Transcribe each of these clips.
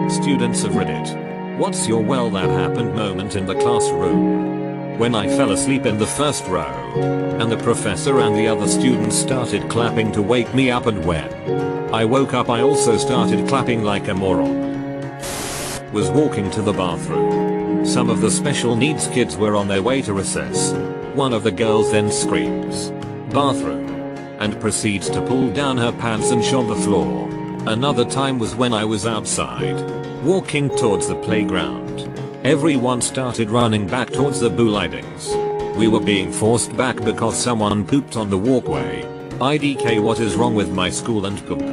Students of Reddit. What's your well that happened moment in the classroom? When I fell asleep in the first row, and the professor and the other students started clapping to wake me up, and when I woke up I also started clapping like a moron. Was walking to the bathroom. Some of the special needs kids were on their way to recess. One of the girls then screams, "Bathroom," and proceeds to pull down her pants and show the floor. Another time was when I was outside, walking towards the playground. Everyone started running back towards the buildings. We were being forced back because someone pooped on the walkway. IDK, what is wrong with my school and poop?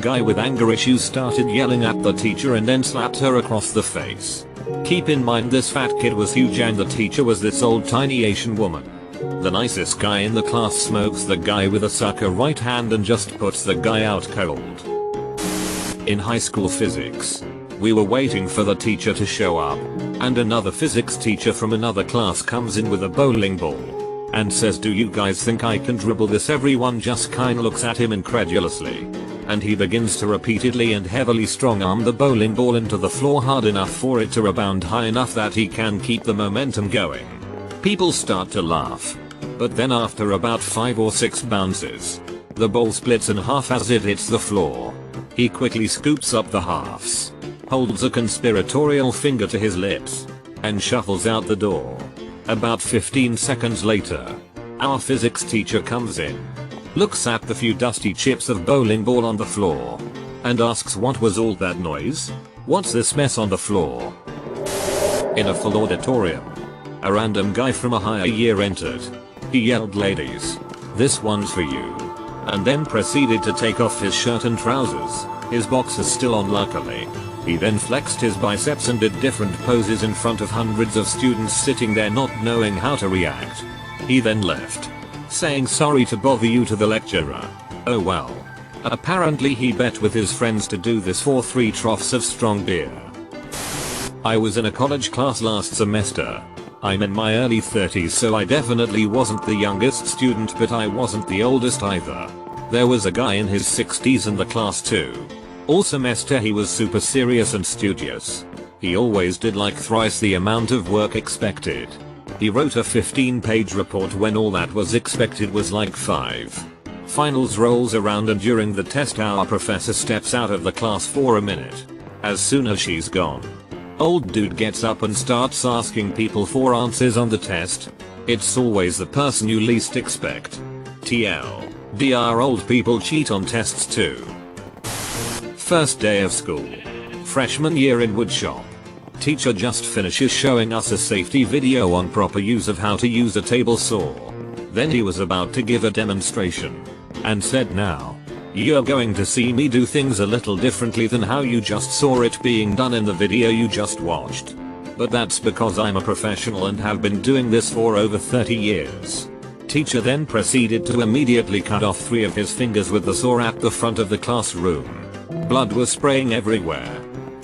Guy with anger issues started yelling at the teacher and then slapped her across the face. Keep in mind this fat kid was huge and the teacher was this old tiny Asian woman. The nicest guy in the class smokes the guy with a sucker right hand and just puts the guy out cold. In high school physics, we were waiting for the teacher to show up, and another physics teacher from another class comes in with a bowling ball and says, "Do you guys think I can dribble this?" Everyone just kinda looks at him incredulously, and he begins to repeatedly and heavily strong arm the bowling ball into the floor hard enough for it to rebound high enough that he can keep the momentum going. People start to laugh, but then after about 5 or 6 bounces, the ball splits in half as it hits the floor. He quickly scoops up the halves, holds a conspiratorial finger to his lips, and shuffles out the door. About 15 seconds later, our physics teacher comes in, looks at the few dusty chips of bowling ball on the floor, and asks, "What was all that noise? What's this mess on the floor?" In a full auditorium, a random guy from a higher year entered. He yelled, "Ladies, this one's for you," and then proceeded to take off his shirt and trousers, his boxers still on luckily. He then flexed his biceps and did different poses in front of hundreds of students sitting there not knowing how to react. He then left, saying sorry to bother you to the lecturer. Oh well. Apparently he bet with his friends to do this for 3 troughs of strong beer. I was in a college class last semester. I'm in my early 30s, so I definitely wasn't the youngest student, but I wasn't the oldest either. There was a guy in his 60s in the class too. All semester he was super serious and studious. He always did like thrice the amount of work expected. He wrote a 15-page report when all that was expected was like 5. Finals rolls around and during the test our professor steps out of the class for a minute. As soon as she's gone, old dude gets up and starts asking people for answers on the test. It's always the person you least expect. TLDR, old people cheat on tests too. First day of school. Freshman year in woodshop. Teacher just finishes showing us a safety video on proper use of how to use a table saw. Then he was about to give a demonstration and said, "Now, you're going to see me do things a little differently than how you just saw it being done in the video you just watched. But that's because I'm a professional and have been doing this for over 30 years. Teacher then proceeded to immediately cut off 3 of his fingers with the saw at the front of the classroom. Blood was spraying everywhere.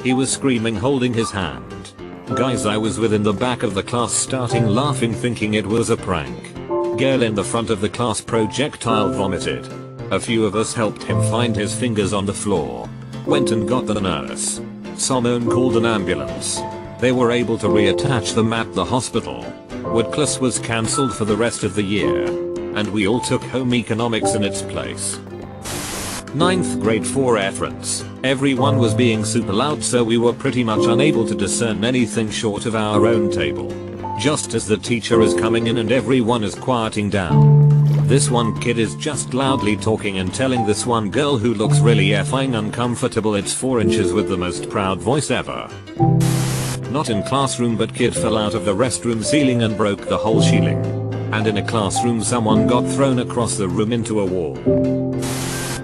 He was screaming, holding his hand. Guys I was with in the back of the class starting laughing thinking it was a prank. Girl in the front of the class projectile vomited. A few of us helped him find his fingers on the floor. Went and got the nurse. Someone called an ambulance. They were able to reattach them at the hospital. Wood class was cancelled for the rest of the year, and we all took home economics in its place. 9th grade for reference. Everyone was being super loud, so we were pretty much unable to discern anything short of our own table. Just as the teacher is coming in and everyone is quieting down, this one kid is just loudly talking and telling this one girl who looks really effing uncomfortable it's 4 inches with the most proud voice ever. Not in classroom, but kid fell out of the restroom ceiling and broke the whole ceiling. And in a classroom someone got thrown across the room into a wall.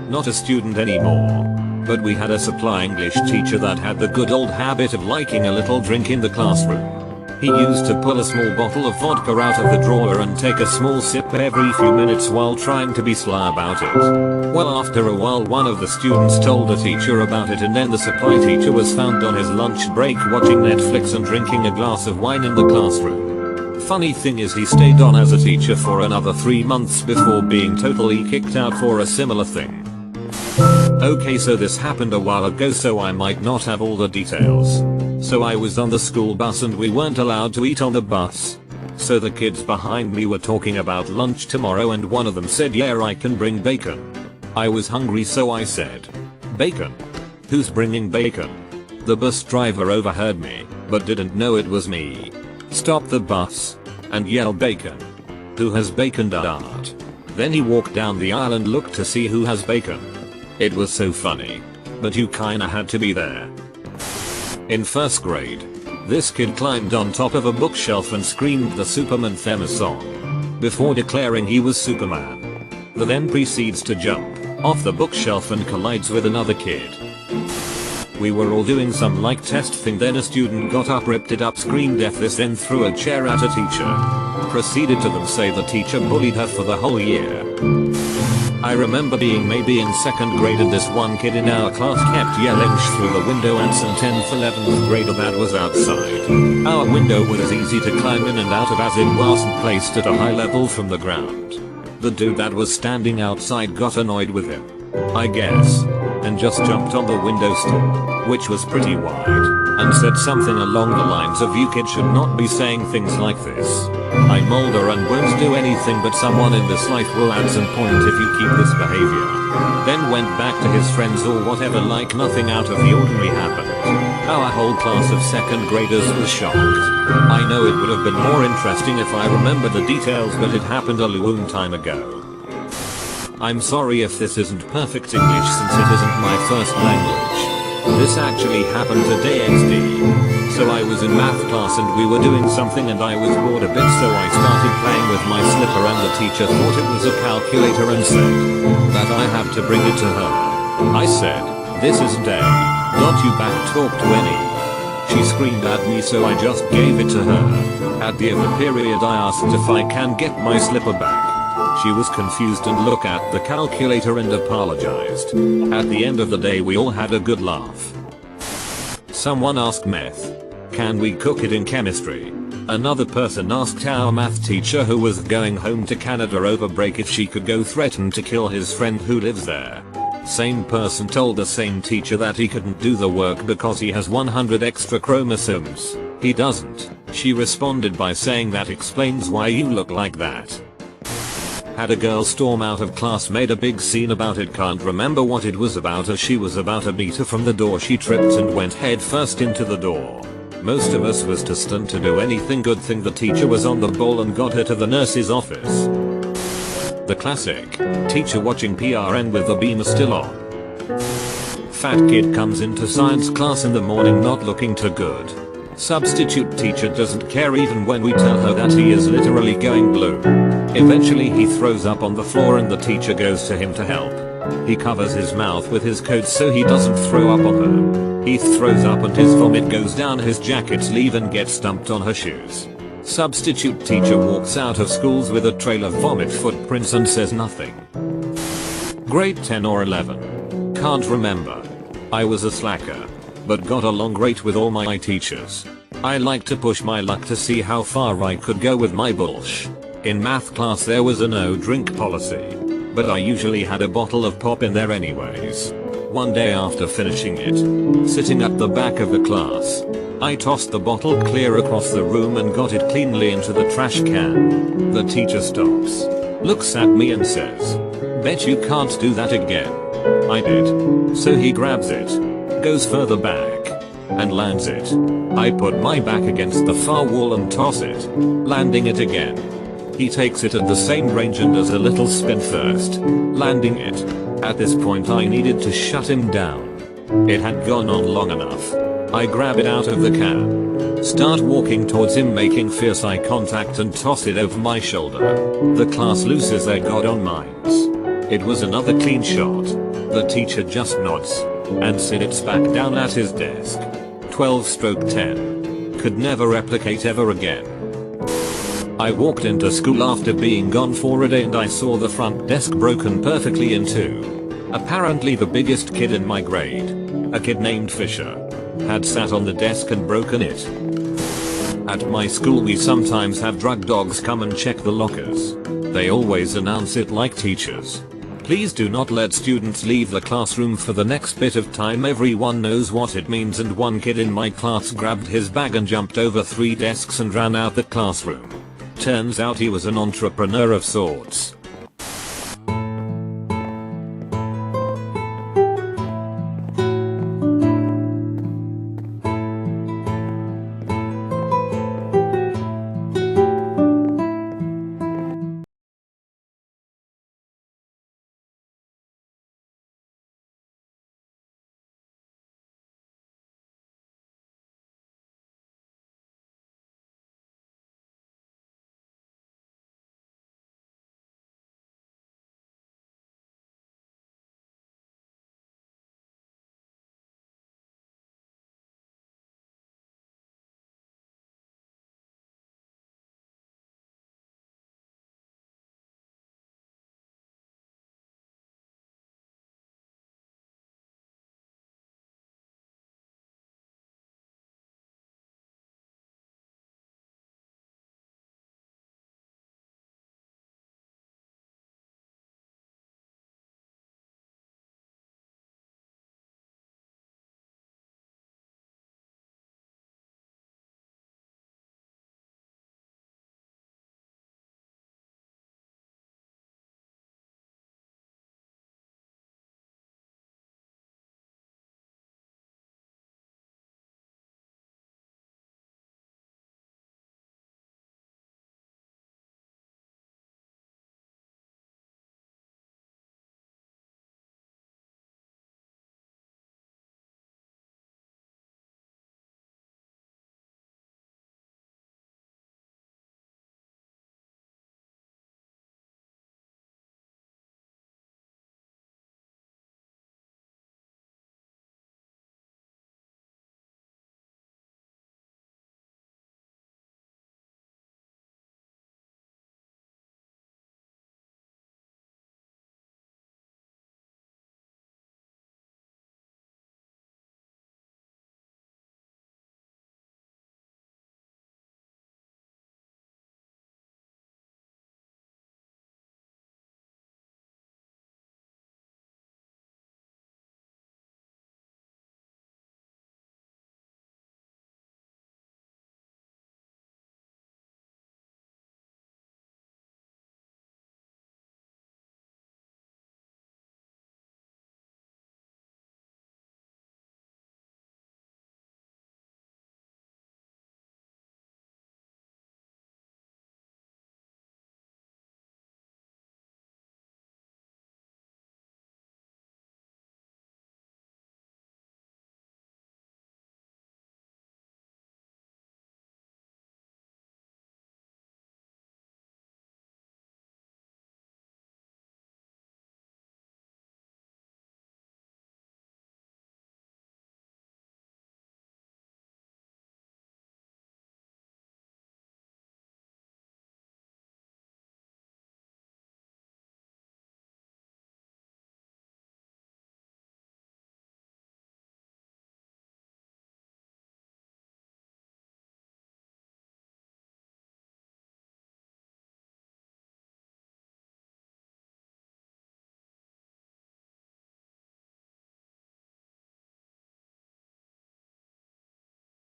Not a student anymore, but we had a supply English teacher that had the good old habit of liking a little drink in the classroom. He used to pull a small bottle of vodka out of the drawer and take a small sip every few minutes while trying to be sly about it. Well, after a while one of the students told the teacher about it, and then the supply teacher was found on his lunch break watching Netflix and drinking a glass of wine in the classroom. Funny thing is he stayed on as a teacher for another 3 months before being totally kicked out for a similar thing. Okay, so this happened a while ago, so I might not have all the details. So I was on the school bus and we weren't allowed to eat on the bus. So the kids behind me were talking about lunch tomorrow and one of them said, yeah, I can bring bacon. I was hungry, so I said, bacon? Who's bringing bacon? The bus driver overheard me, but didn't know it was me. Stopped the bus and yelled, bacon. Who has bacon, dart? Then he walked down the aisle and looked to see who has bacon. It was so funny, but you kinda had to be there. In first grade, this kid climbed on top of a bookshelf and screamed the Superman theme song before declaring he was Superman. The then proceeds to jump off the bookshelf and collides with another kid. We were all doing some like test thing, then a student got up, ripped it up, screamed F this, then threw a chair at a teacher. Proceeded to then say the teacher bullied her for the whole year. I remember being maybe in second grade and this one kid in our class kept yelling "Shh" through the window at some 10th 11th grader that was outside. Our window was easy to climb in and out of as it wasn't placed at a high level from the ground. The dude that was standing outside got annoyed with him, I guess, and just jumped on the windowsill, which was pretty wide, and said something along the lines of, you kids should not be saying things like this. I'm older and won't do anything, but someone in this life will add some point if you keep this behavior. Then went back to his friends or whatever like nothing out of the ordinary happened. Our whole class of second graders was shocked. I know it would have been more interesting if I remember the details, but it happened a long time ago. I'm sorry if this isn't perfect English since it isn't my first language. This actually happened today XD. So I was in math class and we were doing something and I was bored a bit, so I started playing with my slipper and the teacher thought it was a calculator and said that I have to bring it to her. I said, this isn't a. You back talk to any. She screamed at me, so I just gave it to her. At the end of the period I asked if I can get my slipper back. She was confused and looked at the calculator and apologized. At the end of the day we all had a good laugh. Someone asked meth, can we cook it in chemistry? Another person asked our math teacher who was going home to Canada over break if she could go threaten to kill his friend who lives there. Same person told the same teacher that he couldn't do the work because he has 100 extra chromosomes. He doesn't. She responded by saying that explains why you look like that. Had a girl storm out of class, made a big scene about it, can't remember what it was about as she was about to beat her from the door. She tripped and went head first into the door. Most of us was too stunned to do anything. Good thing the teacher was on the ball and got her to the nurse's office. The classic, teacher watching PRN with the beamer still on. Fat kid comes into science class in the morning not looking too good. Substitute teacher doesn't care even when we tell her that he is literally going blue. Eventually he throws up on the floor and the teacher goes to him to help. He covers his mouth with his coat so he doesn't throw up on her. He throws up and his vomit goes down his jacket sleeve and gets dumped on her shoes. Substitute teacher walks out of schools with a trail of vomit footprints and says nothing. Grade 10 or 11. Can't remember. I was a slacker, but got along great with all my teachers. I like to push my luck to see how far I could go with my bullsh. In math class there was a no drink policy, but I usually had a bottle of pop in there anyways. One day after finishing it, sitting at the back of the class, I tossed the bottle clear across the room and got it cleanly into the trash can. The teacher stops, looks at me and says, bet you can't do that again. I did. So he grabs it, goes further back, and lands it. I put my back against the far wall and toss it, landing it again. He takes it at the same range and does a little spin first, landing it. At this point I needed to shut him down. It had gone on long enough. I grab it out of the can, start walking towards him making fierce eye contact and toss it over my shoulder. The class loses their goddamn minds. It was another clean shot. The teacher just nods and sits back down at his desk. 12/10. Could never replicate ever again. I walked into school after being gone for a day and I saw the front desk broken perfectly in two. Apparently the biggest kid in my grade, a kid named Fisher, had sat on the desk and broken it. At my school we sometimes have drug dogs come and check the lockers. They always announce it like teachers. Please do not let students leave the classroom for the next bit of time. Everyone knows what it means, and one kid in my class grabbed his bag and jumped over 3 desks and ran out the classroom. Turns out he was an entrepreneur of sorts.